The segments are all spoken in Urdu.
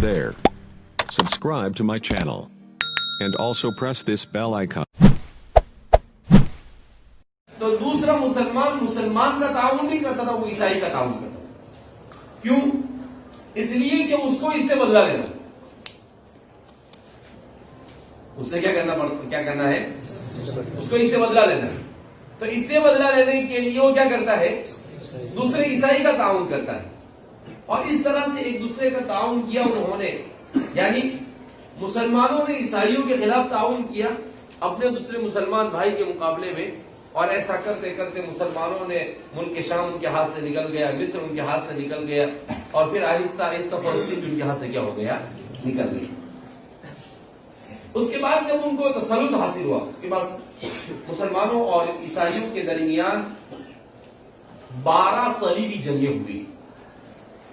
there. Subscribe to my channel. And also press this bell icon. تو دوسرا مسلمان کا تعاون نہیں کرتا تھا, وہ عیسائی کا تعاون کرتا تھا. کیوں؟ اس لیے کہ اس کو اس سے بدلہ لینا. اس سے کیا کرنا ہے؟ اس کو اس سے بدلہ لینا ہے. تو اس سے بدلہ لینے کے لیے وہ کیا کرتا ہے؟ دوسرے عیسائی کا تعاون کرتا ہے. اور اس طرح سے ایک دوسرے کا تعاون کیا انہوں نے, یعنی مسلمانوں نے عیسائیوں کے خلاف تعاون کیا اپنے دوسرے مسلمان بھائی کے مقابلے میں. اور ایسا کرتے کرتے مسلمانوں نے ملک شام ان کے ہاتھ سے نکل گیا, مصر ان کے ہاتھ سے نکل گیا, اور پھر آہستہ آہستہ فلسطین بھی ان کے ہاتھ سے کیا ہو گیا؟ نکل گیا. اس کے بعد جب ان کو تسلط حاصل ہوا, اس کے بعد مسلمانوں اور عیسائیوں کے درمیان 12 صلیبی جنگیں ہوئی.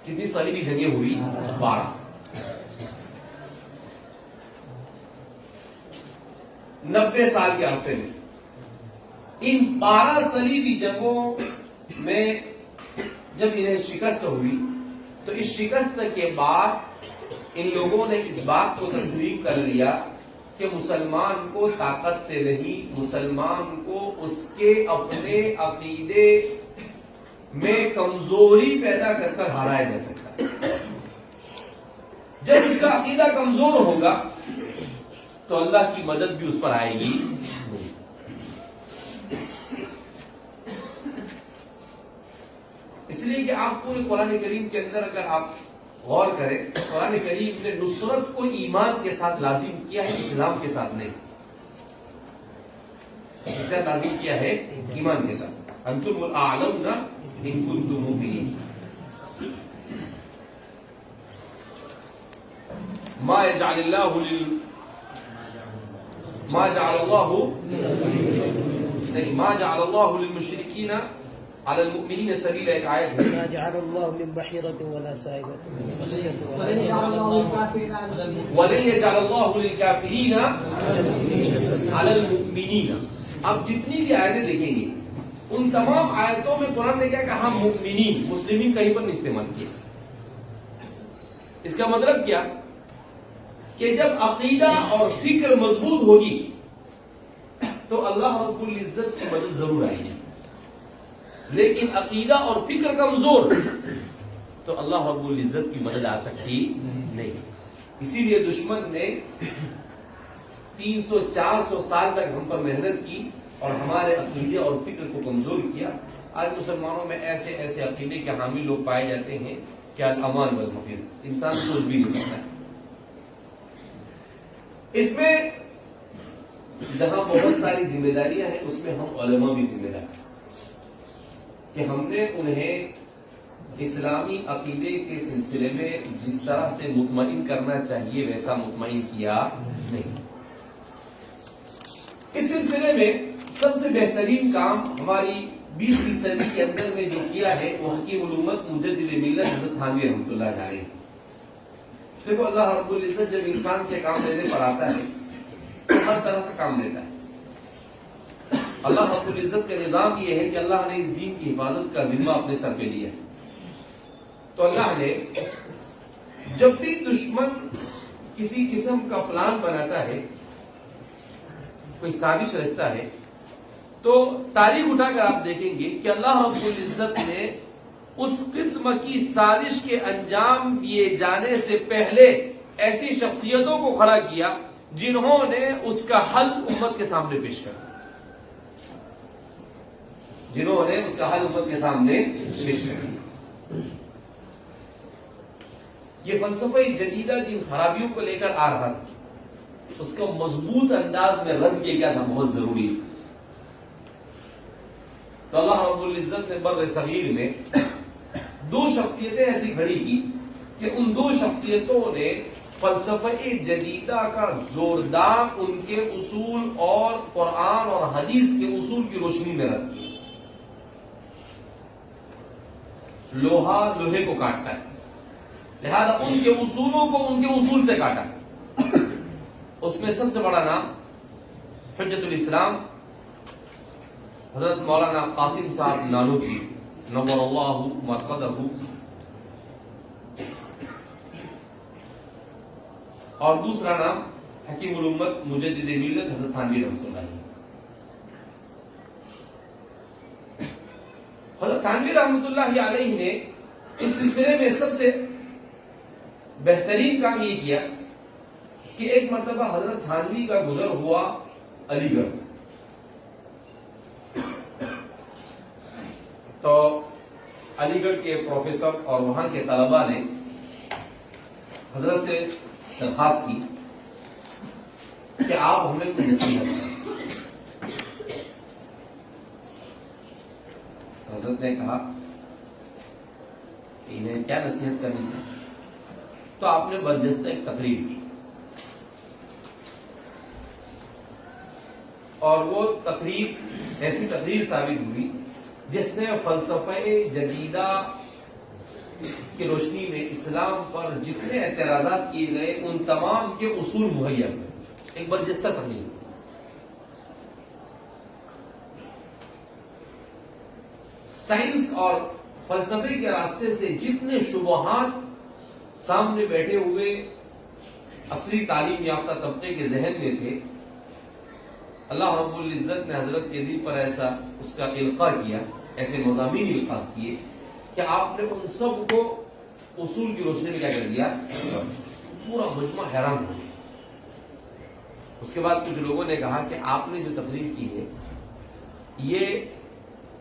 کتنی صلیبی جنگیں ہوئی؟ 12. 90 سال کے عرصے میں ان 12 صلیبی جنگوں میں جب انہیں شکست ہوئی تو اس شکست کے بعد ان لوگوں نے اس بات کو تسلیم کر لیا کہ مسلمان کو طاقت سے نہیں, مسلمان کو اس کے اپنے عقیدے میں کمزوری پیدا کر کر ہرایا جا سکتا ہے. جب اس کا عقیدہ کمزور ہوگا تو اللہ کی مدد بھی اس پر آئے گی. اس لیے کہ آپ پورے قرآن کریم کے اندر اگر آپ غور کریں, قرآن کریم نے نصرت کو ایمان کے ساتھ لازم کیا ہے, اسلام کے ساتھ نہیں. اس کا لازم کیا ہے ایمان کے ساتھ. انتم الاعلون ان کنتم مؤمنین. ما جعل اللہ للمشرکین على المؤمنین سبیلا, ایک آیت ہے. ما جعل الله من بحيرة ولا سائبة ولن يجعل الله للكافرین على المؤمنین. اب جتنی بھی آیتیں دیکھیں گے ان تمام آیتوں میں قرآن نے کیا کہا؟ مؤمنین. مسلمین کہیں پر نہیں استعمال کیا. اس کا مطلب کیا کہ جب عقیدہ اور فکر مضبوط ہوگی تو اللہ رب العزت کی مدد ضرور آئے گی. لیکن عقیدہ اور فکر کمزور تو اللہ رب العزت کی مدد آ سکتی نہیں. اسی لیے دشمن نے 300-400 سال تک ہم پر محنت کی اور ہمارے عقیدے اور فکر کو کمزور کیا. آج مسلمانوں میں ایسے ایسے عقیدے کے حامی لوگ پائے جاتے ہیں کہ الامان والحفظ, انسان سوچ بھی نہیں سکتا. اس میں جہاں بہت ساری ذمہ داریاں ہیں اس میں ہم علماء بھی ذمہ دار ہیں کہ ہم نے انہیں اسلامی عقیدے کے سلسلے میں جس طرح سے مطمئن کرنا چاہیے ویسا مطمئن کیا نہیں. اس سلسلے میں سب سے بہترین کام ہماری 20ویں صدی کے اندر میں جو کیا ہے وہ حکیم الامت مجدد ملت حضرت تھانوی رحمۃ اللہ علیہ. دیکھو, اللہ رب العزت جب انسان سے کام لینے پر آتا ہے تو ہر طرح کا کام لیتا ہے. اللہ رب العزت کا نظام یہ ہے کہ اللہ نے اس دین کی حفاظت کا ذمہ اپنے سر پہ لیا ہے. تو اللہ نے جب بھی دشمن کسی قسم کا پلان بناتا ہے, کوئی سازش رچتا ہے, تو تاریخ اٹھا کر آپ دیکھیں گے کہ اللہ رب العزت نے اس قسم کی سازش کے انجام دیے جانے سے پہلے ایسی شخصیتوں کو کھڑا کیا جنہوں نے اس کا حل امت کے سامنے پیش کیا. یہ فلسفہ جدیدہ جن خرابیوں کو لے کر آ رہا تھا اس کا مضبوط انداز میں رد کیا گیا تھا, بہت ضروری ہے. تو اللہ رب العزت نے بر صغیر میں 2 شخصیتیں ایسی کھڑی کی کہ ان 2 شخصیتوں نے فلسفہ جدیدہ کا زوردار ان کے اصول اور قرآن اور حدیث کے اصول کی روشنی میں رد کی. لوہا لوہے کو کاٹتا ہے, لہذا ان کے اصولوں کو ان کے اصول سے کاٹا. اس میں سب سے بڑا نام حجت الاسلام حضرت مولانا قاسم صاحب نانوتوی نور اللہ مرقدہ اور دوسرا نام حکیم الامت مجدد ملت حضرت تھانوی رحمۃ اللہ علیہ. حضرت تھانوی رحمۃ اللہ علیہ نے اس سلسلے میں سب سے بہترین کام یہ کیا کہ ایک مرتبہ حضرت تھانوی کا گزر ہوا علی گڑھ سے. تو علی گڑھ کے پروفیسر اور وہاں کے طلباء نے حضرت سے درخواست کی کہ آپ ہمیں کوئی نصیحت کریں. حضرت نے کہا کہ انہیں کیا نصیحت کرنی چاہیے. تو آپ نے برجستہ ایک تقریر کی اور وہ تقریر ایسی تقریر ثابت ہوئی جس نے فلسفہ جدیدہ کی روشنی میں اسلام پر جتنے اعتراضات کیے گئے ان تمام کے اصول مہیا ہوئے. ایک برجستہ تقریر. سائنس اور فلسفے کے راستے سے جتنے شبہات سامنے بیٹھے ہوئے اصلی تعلیم یافتہ طبقے کے ذہن میں تھے, اللہ رب العزت نے حضرت کے دل پر ایسا اس کا القاء کیا, ایسے مضامین القاء کیے کہ آپ نے ان سب کو اصول کی روشنی میں کیا کر دیا. پورا مجمع حیران ہو گیا. اس کے بعد کچھ لوگوں نے کہا کہ آپ نے جو تقریر کی ہے یہ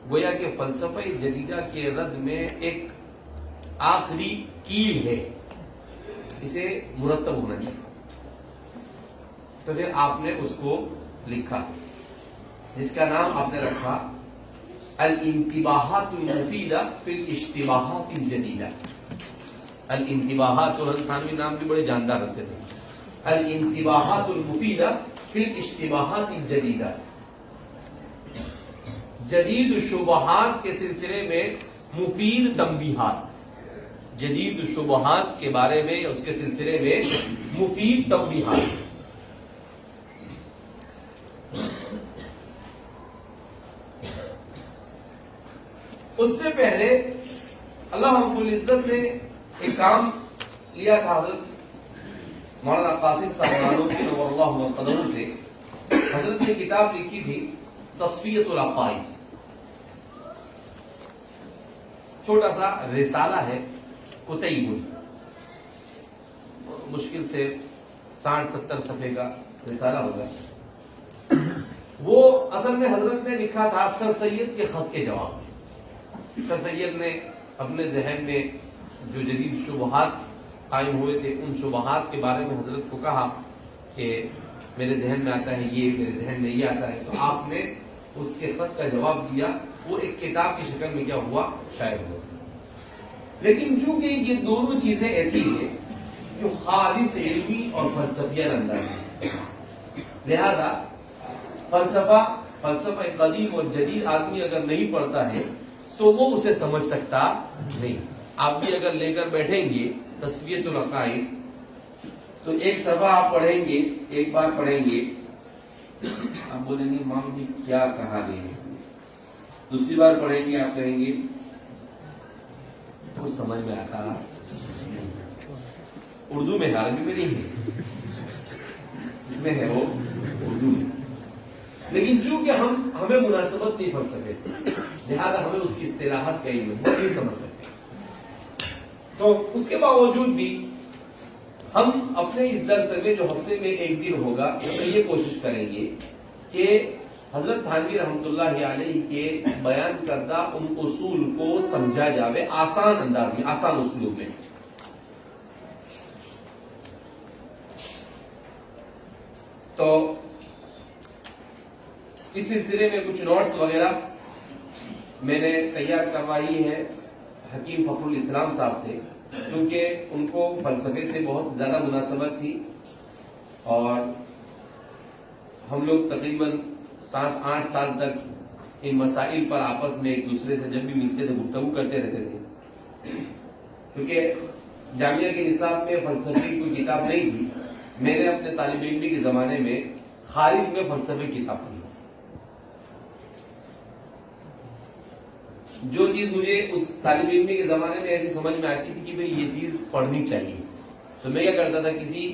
گویا کہ فلسفہ جدیدہ کے رد میں ایک آخری کیل ہے, اسے مرتب ہونا چاہیے. تو پھر آپ نے اس کو لکھا جس کا نام آپ نے رکھا الانتباہات المفیدہ فی الاشتباہات الجدیدہ. الانتباہات, اور تھانوی نام بھی بڑے جاندار رکھتے تھے. الانتباہات المفیدہ فی الاشتباہات الجدیدہ, جدید شبہات کے سلسلے میں مفید تنبیہات. جدید شبہات کے بارے میں اس کے سلسلے میں مفید تنبیہات. اس سے پہلے اللہ رب العزت نے ایک کام لیا تھا حضرت مولانا قاسم صاحب نانوتوی نور اللہ قدمہ سے. حضرت نے کتاب لکھی تھی تصفیۃ العقائد. چھوٹا سا رسالہ ہے, کتیب, مشکل سے 60-70 صفحے کا رسالہ ہوگا. وہ اصل میں حضرت نے لکھا تھا سر سید کے خط کے جواب میں. سر سید نے اپنے ذہن میں جو جدید شبہات قائم ہوئے تھے ان شبہات کے بارے میں حضرت کو کہا کہ میرے ذہن میں آتا ہے یہ, میرے ذہن میں یہ آتا ہے. تو آپ نے اس کے خط کا جواب دیا. وہ ایک کتاب کی شکل میں کیا ہوا, شائع ہوا. لیکن چونکہ یہ دونوں چیزیں ایسی ہیں جو خالص علمی اور فلسفیانہ انداز ہے, لہذا فلسفہ قدیم اور جدید آدمی اگر نہیں پڑھتا ہے تو وہ اسے سمجھ سکتا نہیں. آپ بھی اگر لے کر بیٹھیں گے تصفیۃ العقائد تو ایک صفحہ آپ پڑھیں گے, ایک بار پڑھیں گے, آپ بولیں گے مام جی کیا کہا گیا اس میں. دوسری بار پڑھیں گے آپ کہیں گے کچھ سمجھ میں آتا نہیں. اردو میں, عربی میں نہیں ہے, اس میں ہے وہ اردو میں. لیکن چونکہ ہمیں مناسبت نہیں فلسفے سے, لہذا ہمیں اس کی اصطلاحات کا علم نہیں سمجھ سکتے. تو اس کے باوجود بھی ہم اپنے اس درس میں جو ہفتے میں ایک دن ہوگا اس میں یہ کوشش کریں گے کہ حضرت تھانوی رحمۃ اللہ علیہ کے بیان کردہ ان اصول کو سمجھا جاوے آسان انداز میں, آسان اسلوب میں. تو اس سلسلے میں کچھ نوٹس وغیرہ میں نے تیار کروائی ہے حکیم فخر الاسلام صاحب سے, کیونکہ ان کو فلسفے سے بہت زیادہ مناسبت تھی اور ہم لوگ تقریباً 7-8 سال تک ان مسائل پر آپس میں ایک دوسرے سے جب بھی ملتے تھے گفتگو کرتے رہتے تھے. کیونکہ جامعہ کے نصاب میں فلسفے کی کوئی کتاب نہیں تھی. میں نے اپنے طالب علمی کے زمانے میں خارج میں فلسفے کی کتاب پڑھی. جو چیز مجھے اس طالب علمی کے زمانے میں ایسی سمجھ میں آتی تھی کہ بھئی یہ چیز پڑھنی چاہیے, تو میں کیا کرتا تھا, کسی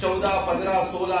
14, 15, 16,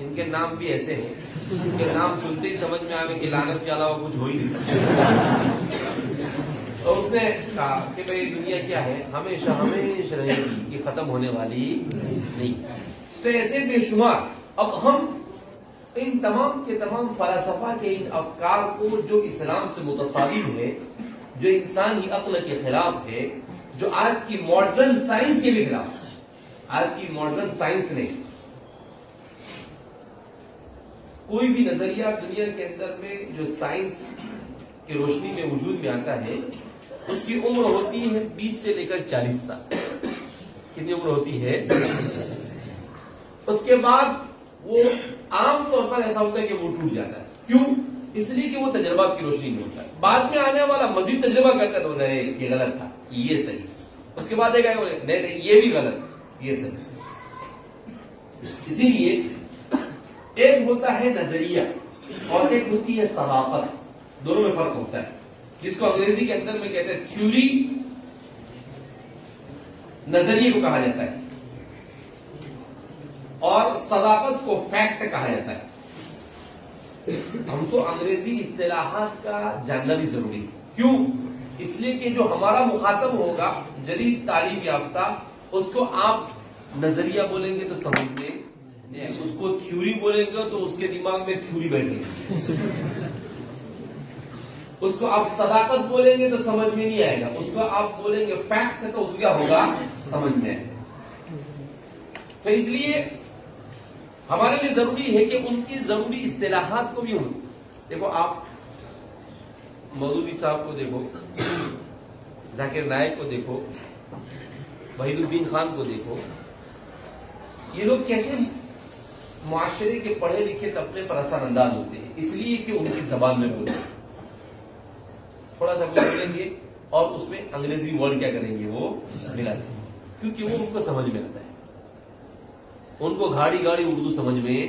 ان کے نام بھی ایسے ہیں کہ نام سنتے ہی سمجھ میں آئے کہ لعنت کے علاوہ کچھ ہو ہی نہیں سکتا. تو اس نے کہا کہ بھئی دنیا کیا ہے، ہمیشہ ہمیشہ رہے گی، یہ ختم ہونے والی نہیں. تو ایسے بے شمار. اب ہم ان تمام کے تمام فلاسفہ کے ان افکار کو جو اسلام سے متصادم ہے، جو انسانی عقل کے خلاف ہے، جو آج کی ماڈرن سائنس کے بھی خلاف ہے. آج کی ماڈرن سائنس نے کوئی بھی نظریہ دنیا کے اندر میں جو سائنس کی روشنی میں وجود میں آتا ہے، اس کی عمر ہوتی ہے 20 سے لے کر 40 سال. کتنی عمر ہوتی ہے؟ اس کے بعد وہ عام طور پر ایسا ہوتا ہے کہ وہ ٹوٹ جاتا ہے. کیوں؟ اس لیے کہ وہ تجربات کی روشنی میں ہوتا ہے. بعد میں آنے والا مزید تجربہ کرتا ہے تو یہ غلط تھا، یہ صحیح. اس کے بعد ایک آئے بولے نہیں یہ بھی غلط، یہ صحیح. اسی لیے ایک ہوتا ہے نظریہ اور ایک ہوتی ہے صداقت. دونوں میں فرق ہوتا ہے، جس کو انگریزی کے اندر میں کہتے ہیں تھیوری. نظریے کو کہا جاتا ہے اور صداقت کو فیکٹ کہا جاتا ہے. ہم کو انگریزی اصطلاحات کا جاننا بھی ضروری ہے. کیوں؟ اس لیے کہ جو ہمارا مخاطب ہوگا جدید تعلیم یافتہ، اس کو آپ نظریہ بولیں گے تو سمجھ میں، اس کو تھیوری بولیں گے تو اس کے دماغ میں تھیوری بیٹھے گی. اس کو آپ صداقت بولیں گے تو سمجھ میں نہیں آئے گا. اس کو آپ بولیں گے فیکٹ تو اس کا ہوگا سمجھ میں آئے گا. تو اس لیے ہمارے لیے ضروری ہے کہ ان کی ضروری اصطلاحات کو بھی ہوں. دیکھو آپ مودودی صاحب کو دیکھو، ذاکر نائک کو دیکھو، وحید الدین خان کو دیکھو، یہ لوگ کیسے معاشرے کے پڑھے لکھے طبقے پر اثر انداز ہوتے ہیں. اس لیے کہ ان کی زبان میں بولتے ہیں. تھوڑا سا بولیں گے اور اس میں انگریزی ورڈ کیا کریں گے، وہ ملا دیں گے، کیونکہ وہ ان کو سمجھ میں آتا ہے. ان کو گاڑی اردو سمجھ میں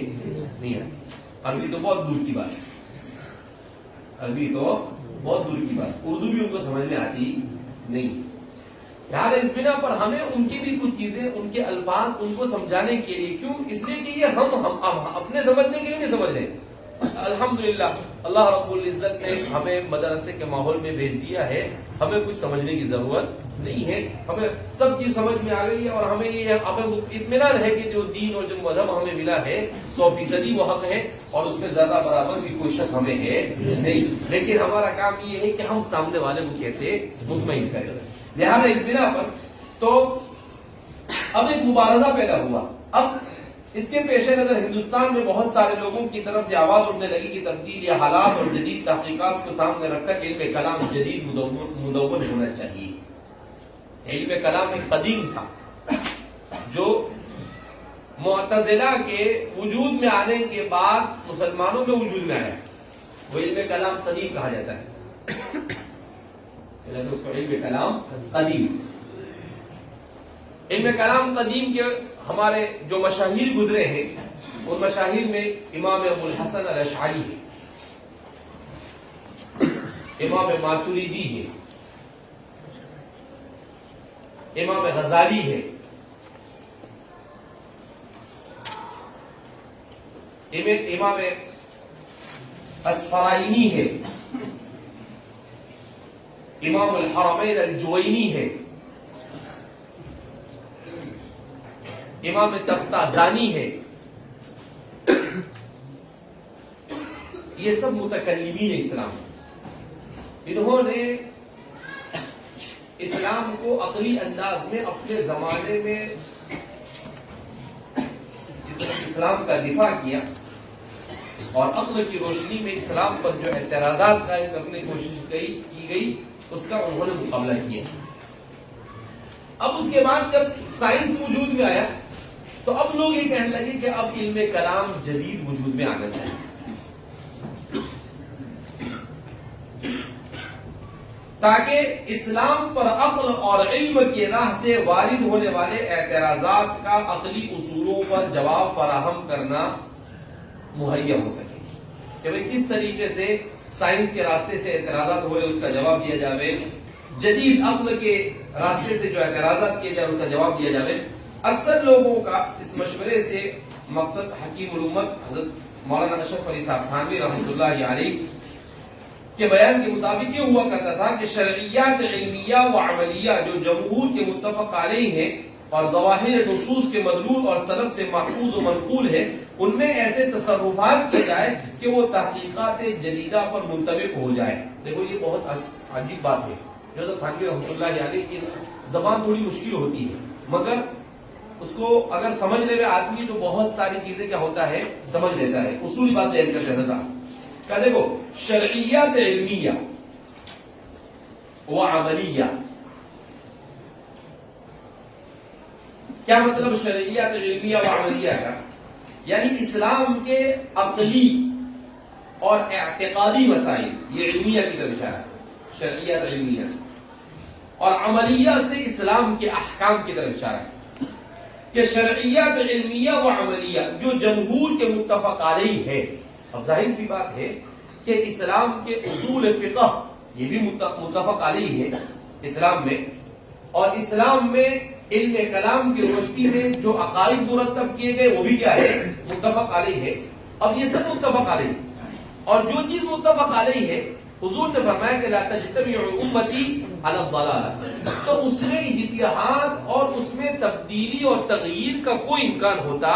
نہیں آتی. عربی تو بہت دور کی بات ہے، عربی تو بہت دور کی بات، اردو بھی ان کو سمجھ میں آتی نہیں. یاد ہے اس بنا پر ہمیں ان کی بھی کچھ چیزیں، ان کے الفاظ ان کو سمجھانے کے لیے. کیوں؟ اس لیے کہ یہ ہم اپنے سمجھنے کے لیے نہیں سمجھ رہے. الحمدللہ اللہ رب العزت نے ہمیں مدرسے کے ماحول میں بھیج دیا ہے، ہمیں کچھ سمجھنے کی ضرورت نہیں ہے. ہمیں سب چیز سمجھ میں آ گئی ہے اور ہمیں یہ اطمینان ہے کہ جو دین اور جو مذہب ہمیں ملا ہے 100% وہ حق ہے اور اس میں زیادہ برابر بھی کوئی شک ہمیں ہے نہیں. لیکن ہمارا کام یہ ہے کہ ہم سامنے والے کو کیسے مطمئن کریں. لہٰذا اس بنا پر تو اب ایک مبارزہ پیدا ہوا. اب اس کے پیش نظر ہندوستان میں بہت سارے لوگوں کی طرف سے آواز اٹھنے لگی کہ تبدیل یا حالات اور جدید تحقیقات کو سامنے رکھ کر علم کلام جدید مدون ہونا چاہیے. علم کلام ایک قدیم تھا جو معتزلہ کے وجود میں آنے کے بعد مسلمانوں میں وجود میں آیا. وہ علم کلام قدیم کہا جاتا ہے، اس کو علم کلام قدیم. علم کلام قدیم کے ہمارے جو مشاہیر گزرے ہیں، ان مشاہیر میں امام ابو الحسن الاشعری ہے، امام ماتریدی ہے، امام غزالی ہے، امام اصفرائینی ہے، امام الحرمین الجوینی ہے، امام تفتازانی ہے. یہ سب متکلمین اسلام ہیں. انہوں نے اسلام کو عقلی انداز میں اپنے زمانے میں اسلام کا دفاع کیا اور عقل کی روشنی میں اسلام پر جو اعتراضات قائم کرنے کی کوشش کی گئی اس کا انہوں نے مقابلہ کیا. اب اس کے بعد جب سائنس وجود میں آیا تو اب لوگ یہ کہنے لگے کہ اب علم کلام جدید وجود میں آنا چاہیے تاکہ اسلام پر عقل اور علم کی راہ سے وارد ہونے والے اعتراضات کا عقلی اصولوں پر جواب فراہم کرنا مہیا ہو سکے. کہ بھئی کس طریقے سے سائنس کے راستے سے اعتراضات ہو رہے اس کا جواب دیا جاوے، جدید عقل کے راستے سے جو اعتراضات کیے جائے ان کا جواب دیا جاوے. اکثر لوگوں کا اس مشورے سے مقصد حکیم الامت حضرت مولانا اشرف علی صاحب تھانوی رحمۃ اللہ علیہ کے بیان کے مطابق یہ ہوا کرتا تھا کہ شرعیات علمیہ و عملیہ جو جمہور کے متفق علیہ ہیں اور ظواہر نصوص کے مدلول اور سلف سے محفوظ و منقول ہے، ان میں ایسے تصرفات کیے جائے کہ وہ تحقیقات جدیدہ پر منطبق ہو جائے۔ دیکھو یہ بہت عجیب بات ہے، حضرت تھانوی رحمۃ اللہ علیہ کی زبان تھوڑی مشکل ہوتی ہے، مگر اس کو اگر سمجھنے میں آدمی تو بہت ساری چیزیں کیا ہوتا ہے سمجھ لیتا ہے۔ اصولی بات ذہن کر رہتا تھا کہ دیکھو شرعیات علمیہ و عملیہ، کیا مطلب شرعیات علمیہ و عملیہ کا؟ یعنی اسلام کے عقلی اور اعتقادی مسائل، یہ علمیہ کی طرف اشارہ ہے، شرعیات علمیہ سے، اور عملیہ سے اسلام کے احکام کی طرف اشارہ ہے کہ شرعیات علمیہ و عملیہ جو جمہور کے متفق علیہ ہے۔ اب ظاہر سی بات ہے کہ اسلام کے اصول فقہ یہ بھی متفق علیہ ہے اسلام میں، اور اسلام میں علم کلام کی روشنی میں جو عقائد مرتب کیے گئے وہ بھی کیا ہے متفق علیہ ہے۔ اب یہ سب متفق علیہ، اور جو چیز متفق علیہ ہے حضور نے فرمایا کہ لا تجتمع امتی علی الضلالہ، تو اس میں اجتہاد اور اس میں تبدیلی اور تغییر کا کوئی امکان ہوتا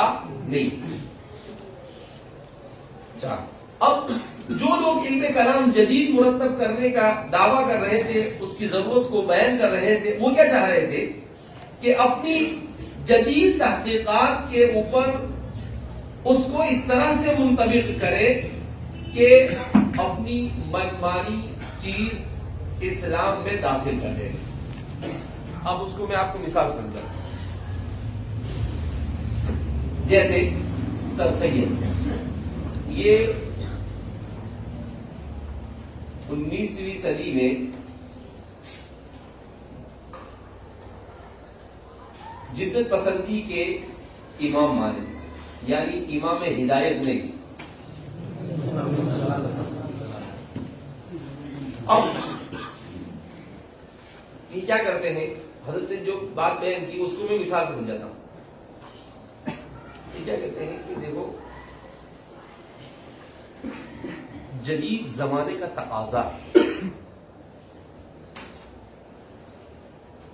نہیں۔ اب جو لوگ علم کلام جدید مرتب کرنے کا دعویٰ کر رہے تھے، اس کی ضرورت کو بیان کر رہے تھے، وہ کیا چاہ رہے تھے کہ اپنی جدید تحقیقات کے اوپر اس کو اس طرح سے منطبق کرے کہ اپنی منمانی چیز اسلام میں داخل کر دے۔ اب اس کو میں آپ کو مثال سمجھا، جیسے سر سید یہ 19ویں صدی میں جدت پسندی کے امام مانے، یعنی امام ہدایت نہیں۔ اب یہ کیا کرتے ہیں، حضرت نے جو بات بیان کی اس کو میں مثال سے سمجھاتا ہوں۔ یہ کیا کہتے ہیں کہ دیکھو جدید زمانے کا تقاضا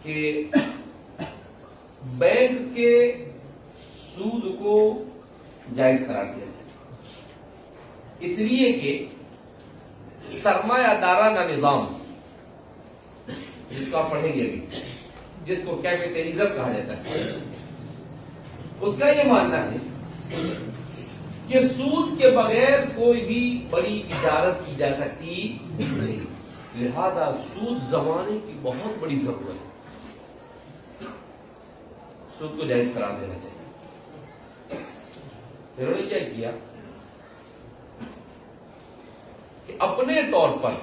کہ بینک کے سود کو جائز قرار دیا جائے، اس لیے کہ سرمایہ دارانہ نظام جس کو آپ پڑھیں گے ابھی، جس کو کیپٹلزم کہا جاتا ہے، اس کا یہ ماننا ہے کہ سود کے بغیر کوئی بھی بڑی تجارت کی جا سکتی نہیں، لہذا سود زمانے کی بہت بڑی ضرورت ہے، سود کو جائز قرار دینا چاہیے۔ انہوں نے کیا کیا کہ اپنے طور پر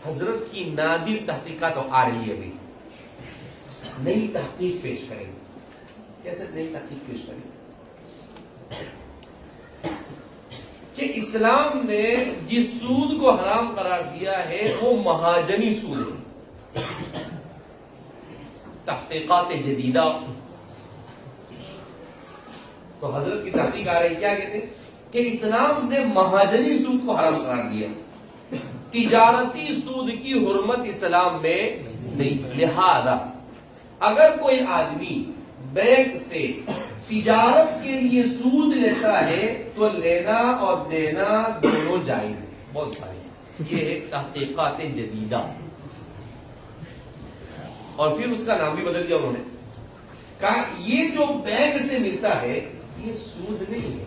حضرت کی نادر تحقیقات آ رہی ہے، ابھی نئی تحقیق پیش کریں گے۔ کیسے نئی تحقیق پیش کریں گے کہ اسلام نے جس سود کو حرام قرار دیا ہے وہ مہاجنی سود ہے۔ تحقیقات جدیدہ تو حضرت کی تحقیق آ رہی، کیا کہتے ہیں کہ اسلام نے مہاجنی سود کو حرام قرار دیا، تجارتی سود کی حرمت اسلام میں نہیں، لہذا اگر کوئی آدمی بینک سے تجارت کے لیے سود لیتا ہے تو لینا اور دینا دونوں جائز ہے۔ بہت ساری یہ ہے تحقیقات جدیدہ، اور پھر اس کا نام بھی بدل دیا انہوں نے، کہا یہ جو بینک سے ملتا ہے یہ سود نہیں ہے،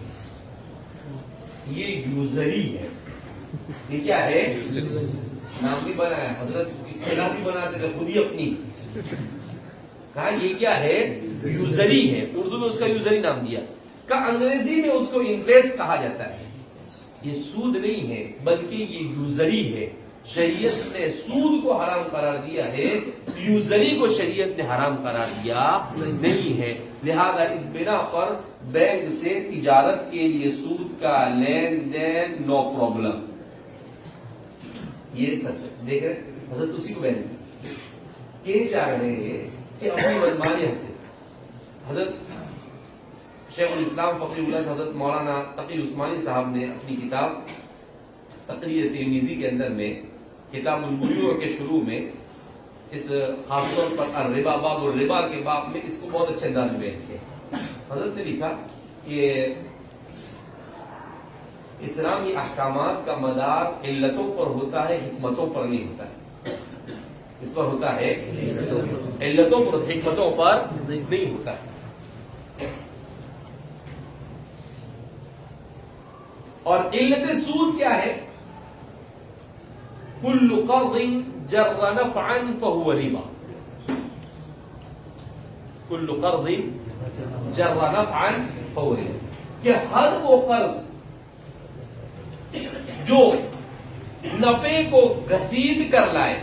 یہ یوزری ہے۔ یہ کیا ہے؟ نام بھی بنایا حضرت، اصطلاح بھی بناتے تھے خود ہی اپنی، کہا یہ کیا ہے؟ یوزری ہے۔ اردو میں اس کا یوزری نام دیا، کہا انگریزی میں اس کو انٹرسٹ کہا جاتا ہے۔ یہ سود نہیں ہے بلکہ یہ یوزری ہے۔ شریعت نے سود کو حرام قرار دیا ہے، یوزری کو شریعت نے حرام قرار دیا نہیں ہے، لہذا اس بنا پر بینک سے تجارت کے لیے سود کا لین دین نو پرابلم۔ یہ سچ دیکھ رہے حضرت اسی کو بیان کہ چاہ رہے ہیں کہ اپنی منمانی سے حضرت شیخ الاسلام فقیر اللہ حضرت مولانا تقی عثمانی صاحب نے اپنی کتاب تقریر ترمذی کے اندر میں کتاب البیوع کے شروع میں اس خاص طور پر الربا باب الربا کے باب میں اس کو بہت اچھے انداز میں بیان کیا. حضرت نے لکھا کہ اسلامی احکامات کا مدار علتوں پر ہوتا ہے، حکمتوں پر نہیں ہوتا ہے. اس پر ہوتا ہے علتوں پر، حکمتوں پر نہیں ہوتا ہے. اور علت سود کیا ہے؟ کل قرض جر نفعا فهو ربا. کل قرض جر نفعا فهو ربا، کہ ہر وہ قرض جو نفع کو گھسیٹ کر لائے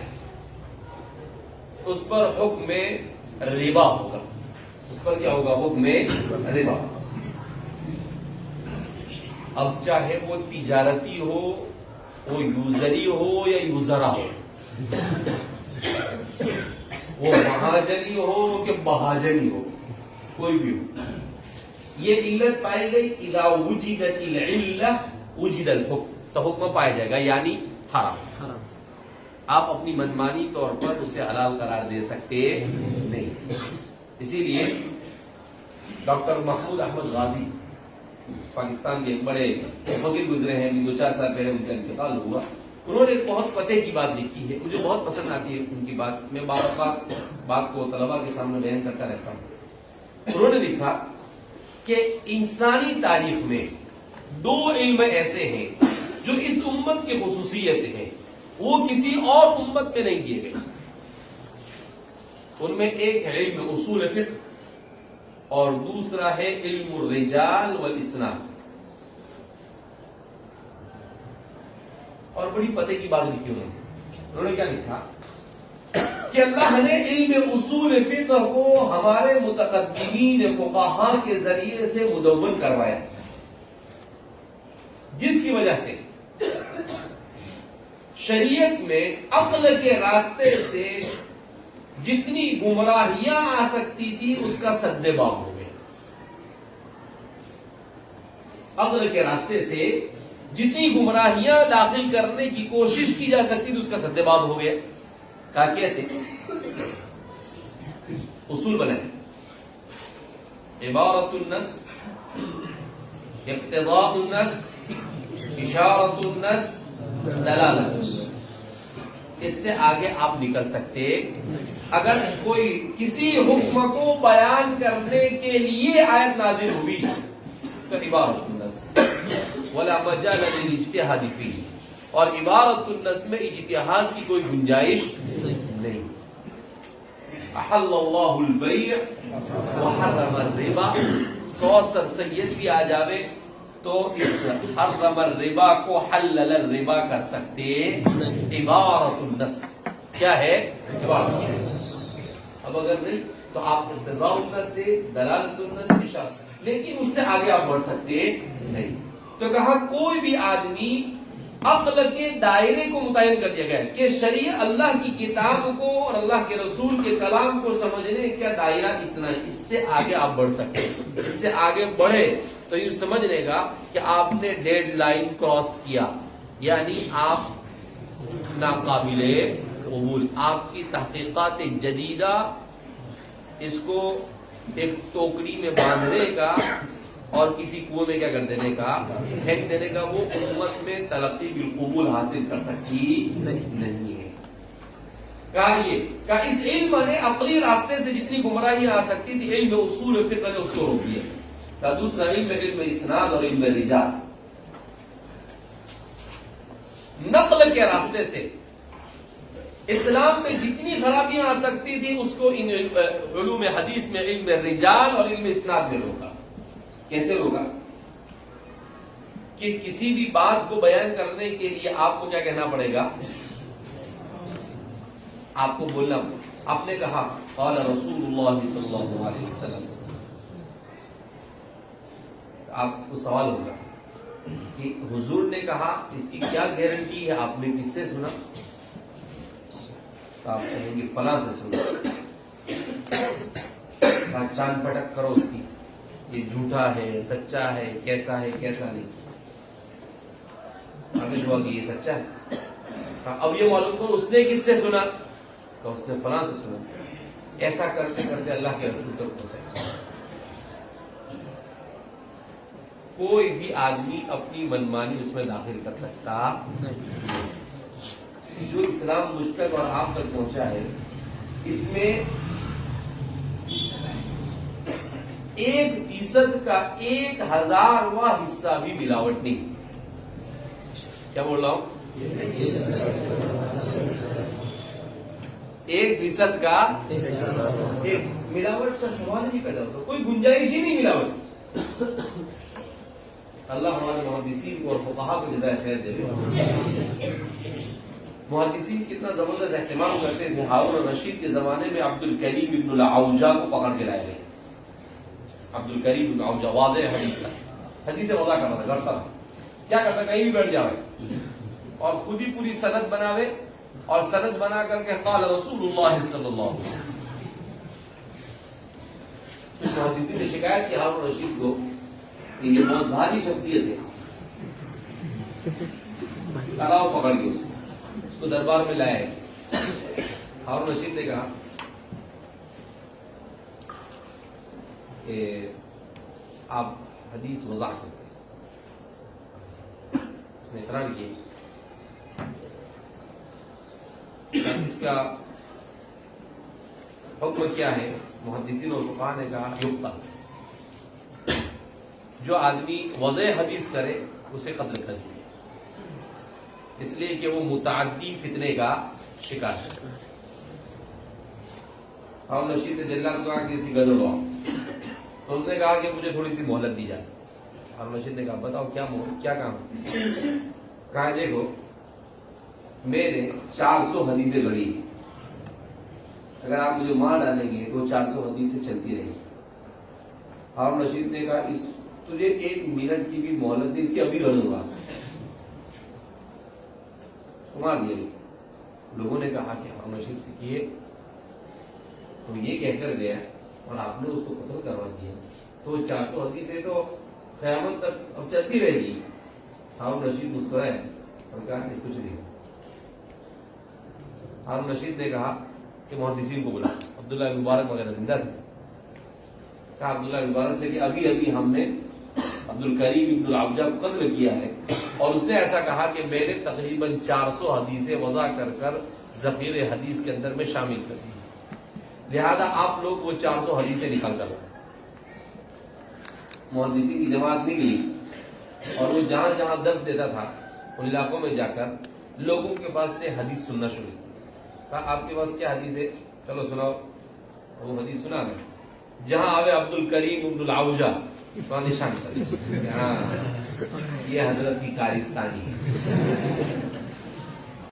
اس پر حکم ربا ہوگا. اس پر کیا ہوگا؟ حکم ربا. اب چاہے وہ تجارتی ہو، وہ یوزری ہو یا یوزرا ہو، وہ مہاجری ہو کہ بہاجری ہو، کوئی بھی ہو، یہ علت پائی گئی اذا وجدت العلہ وجد الحکم، تو حکم پایا جائے گا، یعنی حرام. آپ اپنی منمانی طور پر اسے حلال قرار دے سکتے نہیں. اسی لیے ڈاکٹر محمود احمد غازی پاکستان کے ایک بڑے فقیر گزرے ہیں، 2-4 سال پہلے ان کا انتقال ہوا. انہوں نے ایک بہت پتے کی بات لکھی ہے، مجھے بہت پسند آتی ہے ان کی بات. میں بار بار بات کو طلبا کے سامنے بیان کرتا رہتا ہوں. انہوں نے لکھا کہ انسانی تاریخ میں 2 علم ایسے ہیں جو اس امت کی خصوصیت ہیں، وہ کسی اور امت میں نہیں کیے گئے. ان میں ایک ہے علم اصول فقہ اور دوسرا ہے علم الرجال والاسناد. اور بڑی پتے کی بات لکھی انہوں نے کیا لکھا کہ اللہ نے علم اصول فقہ کو ہمارے متقدمین فقہاء کے ذریعے سے مدون کروایا، جس کی وجہ سے شریعت میں عقل کے راستے سے جتنی گمراہیاں آ سکتی تھی اس کا سد باب ہو گیا. عقل کے راستے سے جتنی گمراہیاں داخل کرنے کی کوشش کی جا سکتی تھی اس کا سد باب ہو گیا. کہا کیسے؟ اصول بنائے: عبارت النص، اقتضاء النص، اشارت النص، دلالت. اس سے آگے آپ نکل سکتے. اگر کوئی کسی حکم کو بیان کرنے کے لیے آیت نازل ہوئی تو عبارت النص ولا مجال للاجتہاد فیہ، اور عبارت النص میں اجتہاد کی کوئی گنجائش نہیں. احل اللہ البیع وحرم الربا، 100 سر سید بھی آ جاوے تو اس حرم الربا کو حلل الربا کر سکتے. عبارت النص کیا ہے؟ عبارت النص. اب اگر نہیں تو آپ اقتضاء النص سے، دلالت النص، اشارت، لیکن اس سے آگے آپ بڑھ سکتے نہیں. تو کہا کوئی بھی آدمی عقل کے دائرے کو متعین کر دیا گیا کہ شریعت اللہ کی کتاب کو اور اللہ کے رسول کے کلام کو سمجھنے کا دائرہ اتنا ہے، اس سے آگے آپ بڑھ سکتے. اس سے آگے بڑھے تو یوں سمجھ لے گا کہ آپ نے ڈیڈ لائن کراس کیا، یعنی آپ ناقابل قبول. آپ کی تحقیقات جدیدہ اس کو ایک ٹوکری میں باندھنے کا اور کسی کنویں میں کیا کر دینے کا، پھینک دینے کا، وہ امت میں تلقی بالقبول حاصل کر سکتی نہیں ہے. کہا اس علم نے عقلی راستے سے جتنی گمراہی آ سکتی تھی، علم اصول فقہ نے اس کو روک دیا. دوسرا علم اسناد اور علم رجال. نقل کے راستے سے اسلام میں جتنی خرابیاں آ سکتی تھی اس کو ان علوم حدیث میں علم رجال اور علم اسناد نے روکا. کیسے روکا؟ کہ کسی بھی بات کو بیان کرنے کے لیے آپ کو کیا کہنا پڑے گا؟ آپ کو بولنا. آپ نے کہا قال رسول اللہ صلی اللہ علیہ وسلم، آپ کو سوال ہوگا کہ حضور نے کہا، اس کی کیا گارنٹی ہے؟ آپ نے کس سے سنا؟ تو آپ کہیں گے فلاں سے سنا. چاند پٹک کرو اس کی. یہ جھوٹا ہے سچا ہے کیسا نہیں. آپ نے دعا کی یہ سچا ہے. اب یہ معلوم کرو اس نے کس سے سنا تو اس نے فلاں سے سنا. ایسا کرتے کرتے اللہ کے رسول تک پہنچا. کوئی بھی آدمی اپنی منمانی اس میں داخل کر سکتا. جو اسلام مجھ تک اور آپ تک پہنچا ہے اس میں 1% کا 1000واں حصہ بھی ملاوٹ نہیں. کیا بول رہا ہوں؟ 1% کا ملاوٹ کا سوال نہیں پیدا ہوتا. کوئی گنجائش ہی نہیں ملاوٹ. اللہ ہمارے محدثین کو اور فقہاء کو جزائے خیر دے. محدثین کتنا زبردست اہتمام کرتے تھے. ہارون الرشید کے زمانے میں عبد الکریم ابن العوجہ کو پکڑ کے لائے گئے. عبد الکریم ابن العوجہ واضح حدیث وضع کرتا تھا. کرتا تھا کیا کرتا؟ کہیں بھی بیٹھ جاوے اور خود ہی پوری سند بناوے اور سند بنا کر کے قال رسول اللہ صلی اللہ علیہ وسلم. محدثین نے شکایت کی ہارون الرشید کو کہ یہ بہت بھاری شخصیت ہے. لاؤ پکڑ کے اس کو دربار میں لائے. ہارون الرشید نے کہا کہ آپ حدیث وضع کرتے. اس نے اقرار کیا. اس کا حکم کیا ہے؟ محدثین اور فقہاء نے کہا یقتل. جو آدمی وضع حدیث کرے اسے قتل کر دیا. اس لیے کہ وہ متعدی فتنے کا شکار ہے. ہارون الرشید نے جلال کو کہا کہ اسی گدڑ لو. تو اس نے کہا کہ مجھے تھوڑی سی مہلت دی جائے. ہارون الرشید نے کہا بتاؤ کیا کام ہے؟ کہا دیکھو میں نے 400 حدیثیں پڑھی ہیں. اگر آپ مجھے مار ڈالیں گے تو 400 حدیثیں چلتی رہیں. ہارون الرشید نے کہا تجھے 1 منٹ کی بھی مہلت دی, اس کی ابھی لڑوں گا. مار دیا. لوگوں نے کہا کہ ہارون الرشید سے کیے تو یہ کہہ کر گیا اور آپ نے اس کو قتل کروا دیا تو 400 حدیثیں تو قیامت تک اب چلتی رہے گی. ہارون الرشید مسکرائے اور کہا کہ کچھ نہیں. ہارون الرشید نے کہا کہ محدثین کو بلا. عبداللہ مبارک وغیرہ زندہ تھے. کہا عبداللہ مبارک سے کہ ابھی ہم نے عبد الکریم ابن العوجہ کو قتل کیا ہے اور اس نے ایسا کہا کہ میں نے تقریباً 400 حدیثیں وضع کر ذخیر حدیث کے اندر میں شامل کر دی. لہذا آپ لوگ وہ 400 حدیثیں نکال کر لائیں. محدثین کی جماعت نکلی اور وہ جہاں جہاں درد دیتا تھا ان علاقوں میں جا کر لوگوں کے پاس سے حدیث سننا شروع کی. کہا آپ کے پاس کیا حدیث ہے؟ چلو سناؤ. وہ حدیث سنا میں جہاں آوے عبد الکریم ابن العوجہ نشان کر. ہاں یہ حضرت کی کارستانی.